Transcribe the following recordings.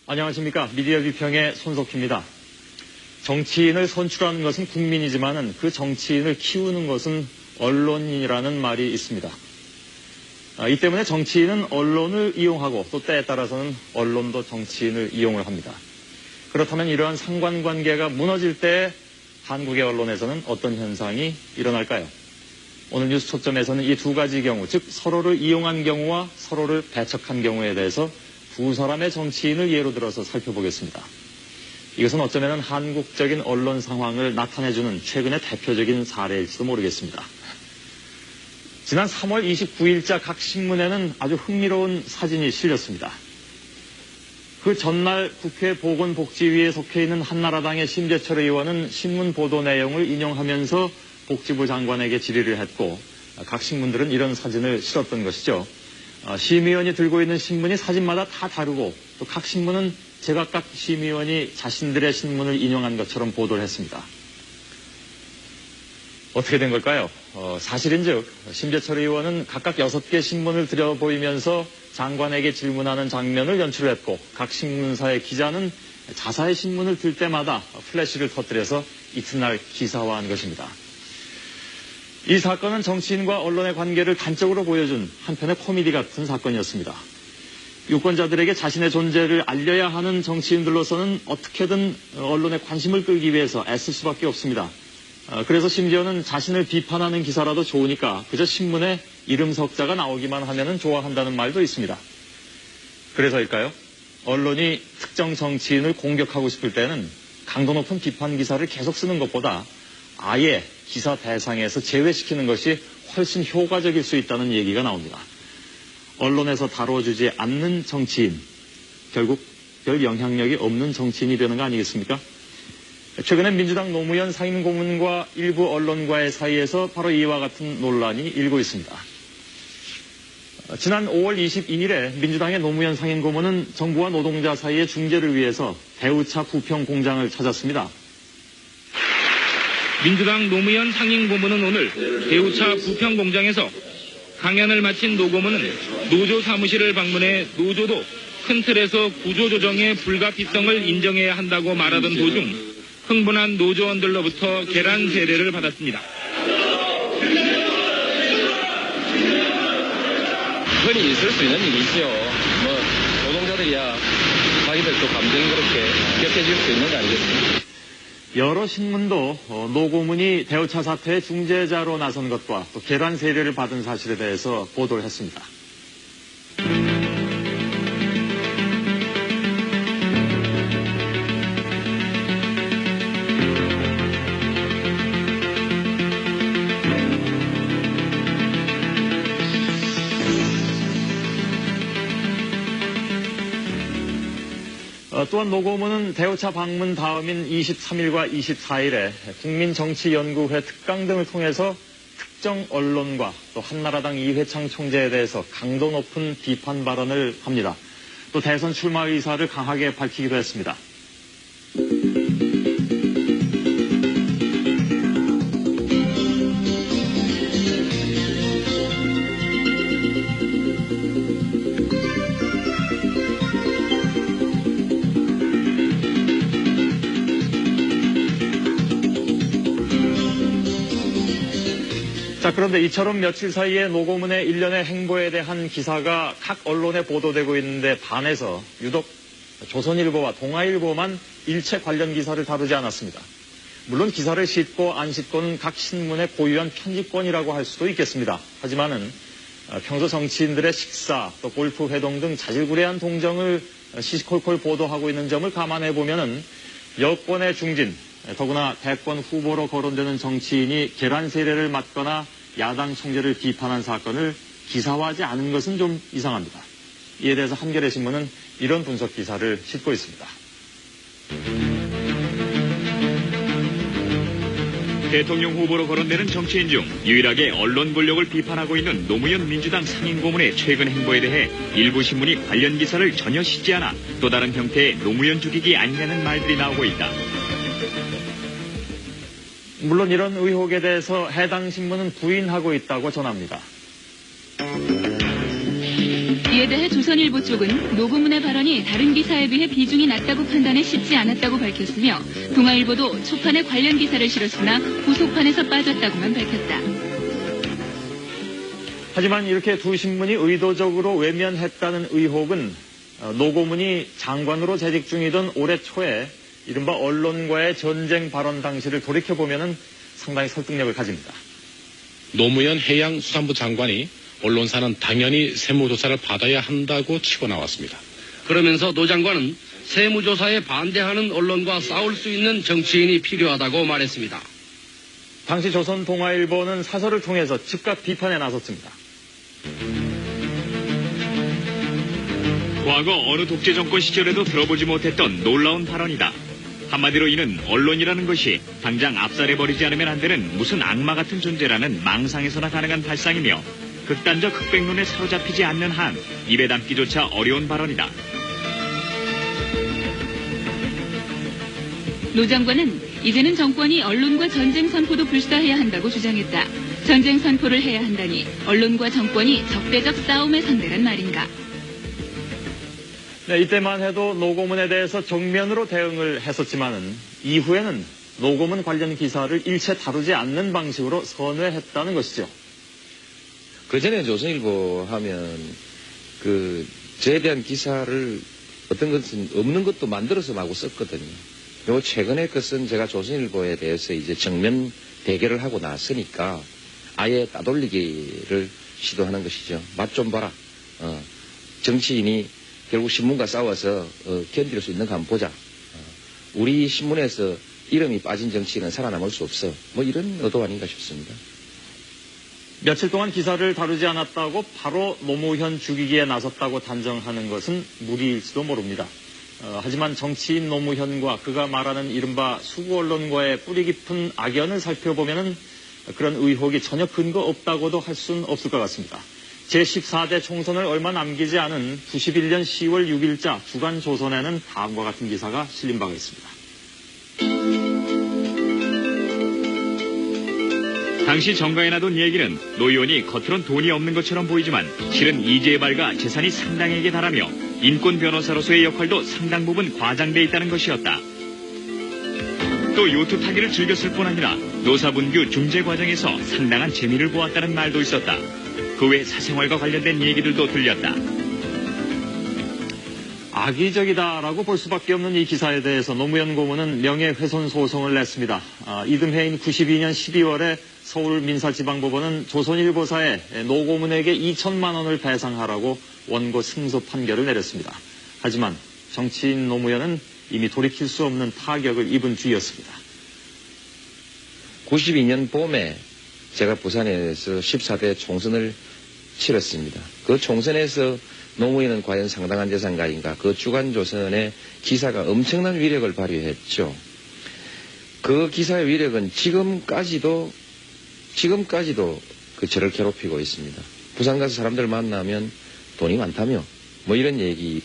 안녕하십니까. 미디어 비평의 손석희입니다. 정치인을 선출하는 것은 국민이지만 그 정치인을 키우는 것은 언론인이라는 말이 있습니다. 이 때문에 정치인은 언론을 이용하고 또 때에 따라서는 언론도 정치인을 이용을 합니다. 그렇다면 이러한 상관관계가 무너질 때 한국의 언론에서는 어떤 현상이 일어날까요? 오늘 뉴스 초점에서는 이 두 가지 경우, 즉 서로를 이용한 경우와 서로를 배척한 경우에 대해서 두 사람의 정치인을 예로 들어서 살펴보겠습니다. 이것은 어쩌면 한국적인 언론 상황을 나타내주는 최근의 대표적인 사례일지도 모르겠습니다. 지난 3월 29일자 각 신문에는 아주 흥미로운 사진이 실렸습니다. 그 전날 국회 보건복지위에 속해 있는 한나라당의 심재철 의원은 신문 보도 내용을 인용하면서 복지부 장관에게 질의를 했고 각 신문들은 이런 사진을 실었던 것이죠. 심의원이 들고 있는 신문이 사진마다 다 다르고 또 각 신문은 제각각 심의원이 자신들의 신문을 인용한 것처럼 보도를 했습니다. 어떻게 된 걸까요? 사실인즉 심재철 의원은 각각 6개 신문을 들여보이면서 장관에게 질문하는 장면을 연출했고 각 신문사의 기자는 자사의 신문을 들 때마다 플래시를 터뜨려서 이튿날 기사화한 것입니다. 이 사건은 정치인과 언론의 관계를 단적으로 보여준 한편의 코미디 같은 사건이었습니다. 유권자들에게 자신의 존재를 알려야 하는 정치인들로서는 어떻게든 언론의 관심을 끌기 위해서 애쓸 수밖에 없습니다. 그래서 심지어는 자신을 비판하는 기사라도 좋으니까 그저 신문에 이름 석자가 나오기만 하면 좋아한다는 말도 있습니다. 그래서일까요? 언론이 특정 정치인을 공격하고 싶을 때는 강도 높은 비판 기사를 계속 쓰는 것보다 아예 기사 대상에서 제외시키는 것이 훨씬 효과적일 수 있다는 얘기가 나옵니다. 언론에서 다뤄주지 않는 정치인, 결국 별 영향력이 없는 정치인이 되는 거 아니겠습니까? 최근에 민주당 노무현 상임고문과 일부 언론과의 사이에서 바로 이와 같은 논란이 일고 있습니다. 지난 5월 22일에 민주당의 노무현 상임고문은 정부와 노동자 사이의 중재를 위해서 대우차 부평 공장을 찾았습니다. 민주당 노무현 상임고문은 오늘 대우차 부평 공장에서 강연을 마친 노고문은 노조 사무실을 방문해 노조도 큰 틀에서 구조조정의 불가피성을 인정해야 한다고 말하던 도중 흥분한 노조원들로부터 계란 세례를 받았습니다. 흔히 있을 수 있는 일이죠. 노동자들이야 자기들도 감정이 그렇게 격해질 수 있는 거 아니겠습니까? 여러 신문도 노고문이 대우차 사태의 중재자로 나선 것과 또 계란 세례를 받은 사실에 대해서 보도를 했습니다. 또한 노고문은 대우차 방문 다음인 23일과 24일에 국민정치연구회 특강 등을 통해서 특정 언론과 또 한나라당 이회창 총재에 대해서 강도 높은 비판 발언을 합니다. 또 대선 출마 의사를 강하게 밝히기도 했습니다. 자, 그런데 이처럼 며칠 사이에 노고문의 일련의 행보에 대한 기사가 각 언론에 보도되고 있는데 반해서 유독 조선일보와 동아일보만 일체 관련 기사를 다루지 않았습니다. 물론 기사를 싣고 안 싣고는 각 신문의 고유한 편집권이라고 할 수도 있겠습니다. 하지만은 평소 정치인들의 식사, 또 골프 회동 등 자질구레한 동정을 시시콜콜 보도하고 있는 점을 감안해 보면은 여권의 중진, 더구나 대권 후보로 거론되는 정치인이 계란 세례를 맞거나 야당 총재를 비판한 사건을 기사화하지 않은 것은 좀 이상합니다. 이에 대해서 한겨레 신문은 이런 분석 기사를 싣고 있습니다. 대통령 후보로 거론되는 정치인 중 유일하게 언론 권력을 비판하고 있는 노무현 민주당 상임고문의 최근 행보에 대해 일부 신문이 관련 기사를 전혀 싣지 않아 또 다른 형태의 노무현 죽이기 아니냐는 말들이 나오고 있다. 물론 이런 의혹에 대해서 해당 신문은 부인하고 있다고 전합니다. 예, 이에 대해 조선일보 쪽은 노고문의 발언이 다른 기사에 비해 비중이 낮다고 판단해 싣지 않았다고 밝혔으며 동아일보도 초판에 관련 기사를 실었으나 후속판에서 빠졌다고만 밝혔다. 하지만 이렇게 두 신문이 의도적으로 외면했다는 의혹은 노고문이 장관으로 재직 중이던 올해 초에 이른바 언론과의 전쟁 발언 당시를 돌이켜보면 상당히 설득력을 가집니다. 노무현 해양수산부 장관이 언론사는 당연히 세무조사를 받아야 한다고 치고 나왔습니다. 그러면서 노 장관은 세무조사에 반대하는 언론과 싸울 수 있는 정치인이 필요하다고 말했습니다. 당시 조선 동아일보는 사설을 통해서 즉각 비판에 나섰습니다. 과거 어느 독재 정권 시절에도 들어보지 못했던 놀라운 발언이다. 한마디로 이는 언론이라는 것이 당장 압살해버리지 않으면 안 되는 무슨 악마 같은 존재라는 망상에서나 가능한 발상이며 극단적 흑백론에 사로잡히지 않는 한 입에 담기조차 어려운 발언이다. 노 장관은 이제는 정권이 언론과 전쟁 선포도 불사해야 한다고 주장했다. 전쟁 선포를 해야 한다니 언론과 정권이 적대적 싸움의 상대란 말인가. 네, 이때만 해도 노고문에 대해서 정면으로 대응을 했었지만은 이후에는 노고문 관련 기사를 일체 다루지 않는 방식으로 선회했다는 것이죠. 그전에 조선일보 하면 저에 대한 기사를 어떤 것은 없는 것도 만들어서 마구 썼거든요. 그리고 최근에 것은 제가 조선일보에 대해서 이제 정면 대결을 하고 났으니까 아예 따돌리기를 시도하는 것이죠. 맛 좀 봐라. 정치인이 결국 신문과 싸워서 견딜 수 있는 거 한번 보자. 우리 신문에서 이름이 빠진 정치인은 살아남을 수 없어. 뭐 이런 의도 아닌가 싶습니다. 며칠 동안 기사를 다루지 않았다고 바로 노무현 죽이기에 나섰다고 단정하는 것은 무리일지도 모릅니다. 하지만 정치인 노무현과 그가 말하는 이른바 수구 언론과의 뿌리 깊은 악연을 살펴보면 그런 의혹이 전혀 근거 없다고도 할 수는 없을 것 같습니다. 제14대 총선을 얼마 남기지 않은 91년 10월 6일자 주간조선에는 다음과 같은 기사가 실린 바가 있습니다. 당시 정가에 나돈 얘기는 노 의원이 겉으론 돈이 없는 것처럼 보이지만 실은 이재발과 재산이 상당에게 달하며 인권 변호사로서의 역할도 상당 부분 과장돼 있다는 것이었다. 또 요트 타기를 즐겼을 뿐 아니라 노사분규 중재 과정에서 상당한 재미를 보았다는 말도 있었다. 그 외 사생활과 관련된 얘기들도 들렸다. 악의적이다라고 볼 수밖에 없는 이 기사에 대해서 노무현 고문은 명예훼손 소송을 냈습니다. 이듬해인 92년 12월에 서울민사지방법원은 조선일보사에 노 고문에게 2천만 원을 배상하라고 원고 승소 판결을 내렸습니다. 하지만 정치인 노무현은 이미 돌이킬 수 없는 타격을 입은 뒤였습니다. 92년 봄에 제가 부산에서 14대 총선을 치렀습니다. 그 총선에서 노무현은 과연 상당한 재산가인가? 그 주간조선의 기사가 엄청난 위력을 발휘했죠. 그 기사의 위력은 지금까지도 저를 괴롭히고 있습니다. 부산 가서 사람들 만나면 돈이 많다며 뭐 이런 얘기.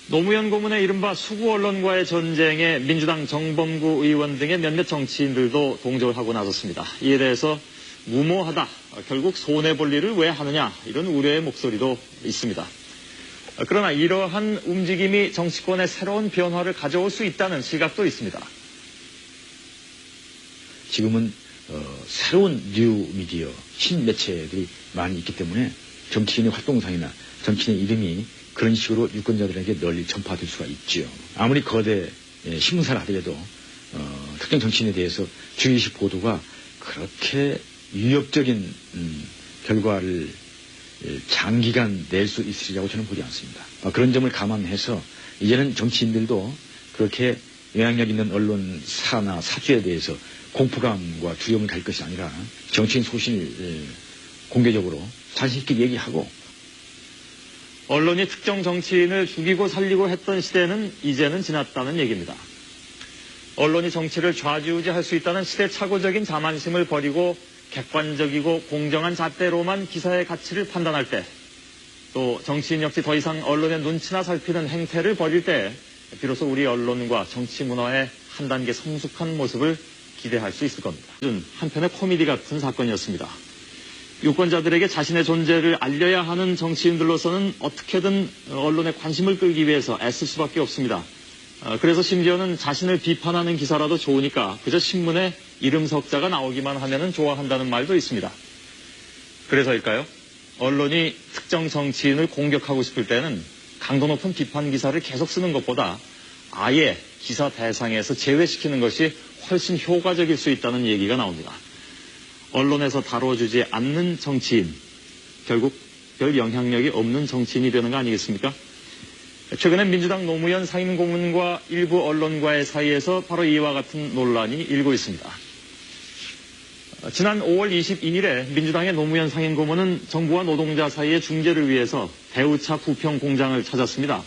노무현 고문의 이른바 수구 언론과의 전쟁에 민주당 정범구 의원 등의 몇몇 정치인들도 동조를 하고 나섰습니다. 이에 대해서 무모하다, 결국 손해볼 일을 왜 하느냐, 이런 우려의 목소리도 있습니다. 그러나 이러한 움직임이 정치권에 새로운 변화를 가져올 수 있다는 시각도 있습니다. 지금은 새로운 뉴 미디어, 신매체들이 많이 있기 때문에 정치인의 활동상이나 정치인의 이름이 그런 식으로 유권자들에게 널리 전파될 수가 있죠. 아무리 거대 신문사를 하더라도 특정 정치인에 대해서 주의식 보도가 그렇게 위협적인 결과를 장기간 낼 수 있으리라고 저는 보지 않습니다. 그런 점을 감안해서 이제는 정치인들도 그렇게 영향력 있는 언론사나 사주에 대해서 공포감과 두려움을 가질 것이 아니라 정치인 소신을 공개적으로 자신 있게 얘기하고, 언론이 특정 정치인을 죽이고 살리고 했던 시대는 이제는 지났다는 얘기입니다. 언론이 정치를 좌지우지할 수 있다는 시대착오적인 자만심을 버리고 객관적이고 공정한 잣대로만 기사의 가치를 판단할 때, 또 정치인 역시 더 이상 언론의 눈치나 살피는 행태를 버릴 때 비로소 우리 언론과 정치 문화의 한 단계 성숙한 모습을 기대할 수 있을 겁니다. 한편의 코미디 같은 사건이었습니다. 유권자들에게 자신의 존재를 알려야 하는 정치인들로서는 어떻게든 언론의 관심을 끌기 위해서 애쓸 수밖에 없습니다. 그래서 심지어는 자신을 비판하는 기사라도 좋으니까 그저 신문에 이름 석자가 나오기만 하면은 좋아한다는 말도 있습니다. 그래서일까요? 언론이 특정 정치인을 공격하고 싶을 때는 강도 높은 비판 기사를 계속 쓰는 것보다 아예 기사 대상에서 제외시키는 것이 훨씬 효과적일 수 있다는 얘기가 나옵니다. 언론에서 다뤄주지 않는 정치인, 결국 별 영향력이 없는 정치인이 되는 거 아니겠습니까? 최근에 민주당 노무현 상임고문과 일부 언론과의 사이에서 바로 이와 같은 논란이 일고 있습니다. 지난 5월 22일에 민주당의 노무현 상임고문은 정부와 노동자 사이의 중재를 위해서 대우차 부평 공장을 찾았습니다.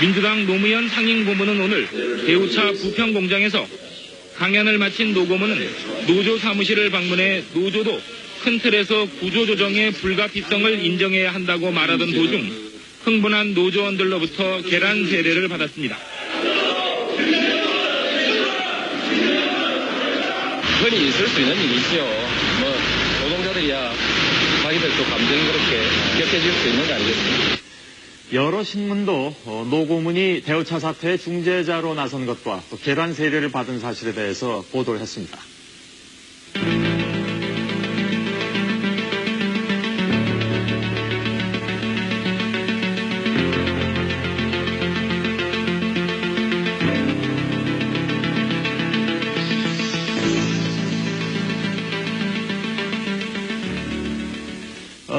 민주당 노무현 상임고문은 오늘 대우차 부평 공장에서 강연을 마친 노고문은 노조 사무실을 방문해 노조도 큰 틀에서 구조조정의 불가피성을 인정해야 한다고 말하던 도중 흥분한 노조원들로부터 계란 세례를 받았습니다. 흔히 있을 수 있는 일이죠. 노동자들이야 자기들도 감정이 그렇게 격해질 수 있는 거 아니겠습니까? 여러 신문도 노고문이 대우차 사태의 중재자로 나선 것과 또 계란 세례를 받은 사실에 대해서 보도를 했습니다.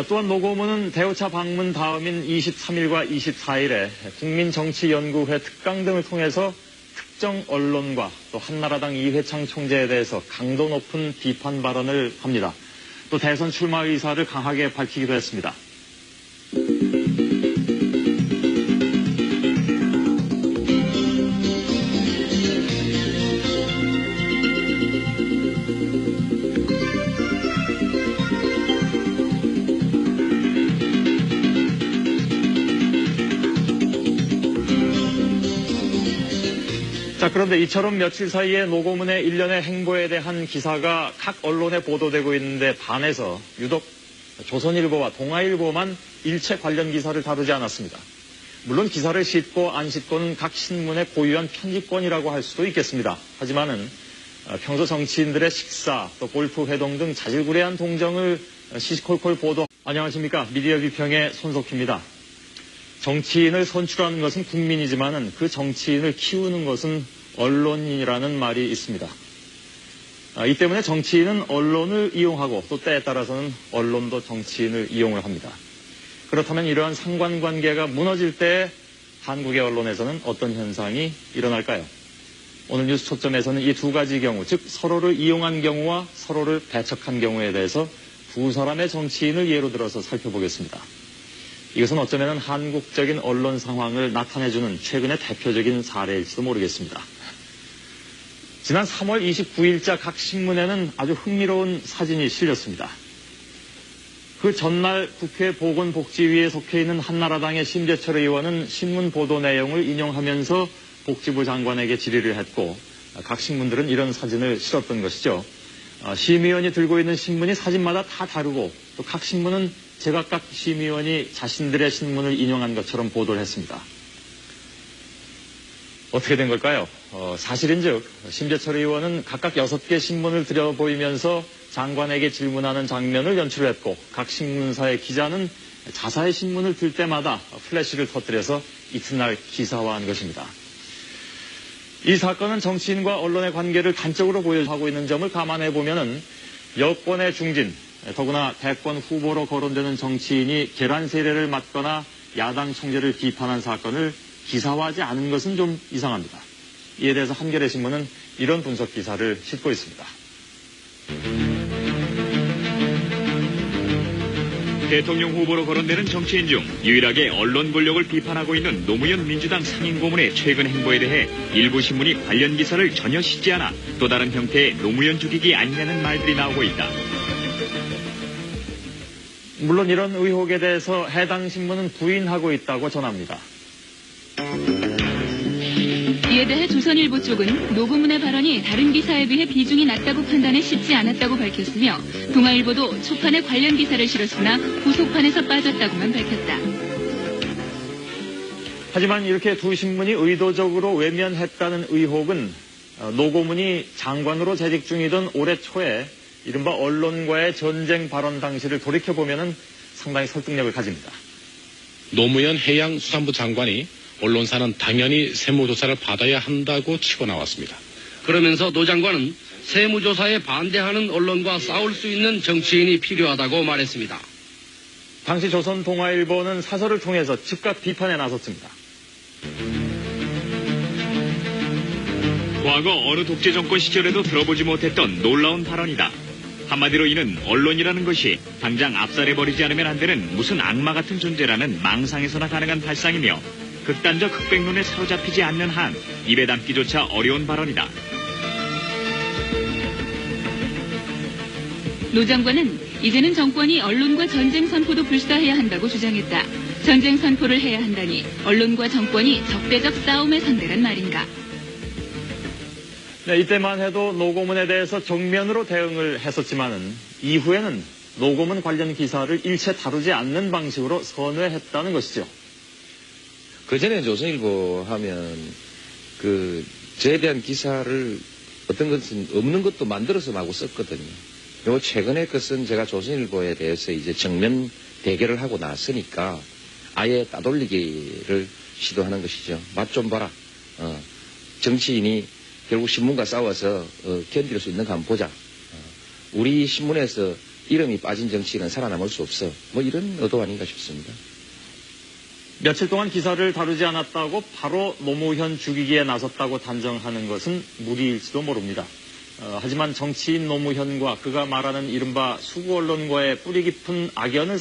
또한 노고문은 대우차 방문 다음인 23일과 24일에 국민정치연구회 특강 등을 통해서 특정 언론과 또 한나라당 이회창 총재에 대해서 강도 높은 비판 발언을 합니다. 또 대선 출마 의사를 강하게 밝히기도 했습니다. 자, 그런데 이처럼 며칠 사이에 노고문의 일련의 행보에 대한 기사가 각 언론에 보도되고 있는데 반해서 유독 조선일보와 동아일보만 일체 관련 기사를 다루지 않았습니다. 물론 기사를 싣고 안 싣고는 각 신문의 고유한 편집권이라고 할 수도 있겠습니다. 하지만은 평소 정치인들의 식사, 또 골프 회동 등 자질구레한 동정을 시시콜콜 보도. 안녕하십니까. 미디어 비평의 손석희입니다. 정치인을 선출하는 것은 국민이지만은 그 정치인을 키우는 것은 언론인이라는 말이 있습니다. 이 때문에 정치인은 언론을 이용하고 또 때에 따라서는 언론도 정치인을 이용을 합니다. 그렇다면 이러한 상관관계가 무너질 때 한국의 언론에서는 어떤 현상이 일어날까요? 오늘 뉴스 초점에서는 이 두 가지 경우, 즉 서로를 이용한 경우와 서로를 배척한 경우에 대해서 두 사람의 정치인을 예로 들어서 살펴보겠습니다. 이것은 어쩌면 한국적인 언론 상황을 나타내주는 최근의 대표적인 사례일지도 모르겠습니다. 지난 3월 29일자 각 신문에는 아주 흥미로운 사진이 실렸습니다. 그 전날 국회 보건복지위에 속해 있는 한나라당의 심재철 의원은 신문 보도 내용을 인용하면서 복지부 장관에게 질의를 했고 각 신문들은 이런 사진을 실었던 것이죠. 심의원이 들고 있는 신문이 사진마다 다 다르고 또 각 신문은 제각각 심의원이 자신들의 신문을 인용한 것처럼 보도를 했습니다. 어떻게 된 걸까요? 사실인즉 심재철 의원은 각각 6개 신문을 들여보이면서 장관에게 질문하는 장면을 연출했고 각 신문사의 기자는 자사의 신문을 들 때마다 플래시를 터뜨려서 이튿날 기사화한 것입니다. 이 사건은 정치인과 언론의 관계를 단적으로 보여하고 있는 점을 감안해 보면은 여권의 중진, 더구나 대권 후보로 거론되는 정치인이 계란 세례를 맞거나 야당 총재를 비판한 사건을 기사화하지 않은 것은 좀 이상합니다. 이에 대해서 한겨레 신문은 이런 분석 기사를 싣고 있습니다. 대통령 후보로 거론되는 정치인 중 유일하게 언론 권력을 비판하고 있는 노무현 민주당 상임고문의 최근 행보에 대해 일부 신문이 관련 기사를 전혀 싣지 않아 또 다른 형태의 노무현 죽이기 아니냐는 말들이 나오고 있다. 물론 이런 의혹에 대해서 해당 신문은 부인하고 있다고 전합니다. 이에 대해 조선일보 쪽은 노고문의 발언이 다른 기사에 비해 비중이 낮다고 판단해 싣지 않았다고 밝혔으며 동아일보도 초판에 관련 기사를 실었으나 후속판에서 빠졌다고만 밝혔다. 하지만 이렇게 두 신문이 의도적으로 외면했다는 의혹은 노고문이 장관으로 재직 중이던 올해 초에 이른바 언론과의 전쟁 발언 당시를 돌이켜보면 상당히 설득력을 가집니다. 노무현 해양수산부 장관이 언론사는 당연히 세무조사를 받아야 한다고 치고 나왔습니다. 그러면서 노 장관은 세무조사에 반대하는 언론과 싸울 수 있는 정치인이 필요하다고 말했습니다. 당시 조선 동아일보는 사설을 통해서 즉각 비판에 나섰습니다. 과거 어느 독재 정권 시절에도 들어보지 못했던 놀라운 발언이다. 한마디로 이는 언론이라는 것이 당장 압살해버리지 않으면 안 되는 무슨 악마 같은 존재라는 망상에서나 가능한 발상이며 극단적 흑백론에 사로잡히지 않는 한 입에 담기조차 어려운 발언이다. 노 장관은 이제는 정권이 언론과 전쟁 선포도 불사해야 한다고 주장했다. 전쟁 선포를 해야 한다니 언론과 정권이 적대적 싸움의 상대란 말인가. 네, 이때만 해도 노고문에 대해서 정면으로 대응을 했었지만은 이후에는 노고문 관련 기사를 일체 다루지 않는 방식으로 선회했다는 것이죠. 그전에 조선일보 하면 저에 대한 기사를 어떤 것은 없는 것도 만들어서 마구 썼거든요. 요 최근에 것은 제가 조선일보에 대해서 이제 정면 대결을 하고 나서니까 아예 따돌리기를 시도하는 것이죠. 맛 좀 봐라. 정치인이 결국 신문과 싸워서 견딜 수 있는가 한번 보자. 우리 신문에서 이름이 빠진 정치인은 살아남을 수 없어. 뭐 이런 의도 아닌가 싶습니다. 며칠 동안 기사를 다루지 않았다고 바로 노무현 죽이기에 나섰다고 단정하는 것은 무리일지도 모릅니다. 하지만 정치인 노무현과 그가 말하는 이른바 수구 언론과의 뿌리 깊은 악연을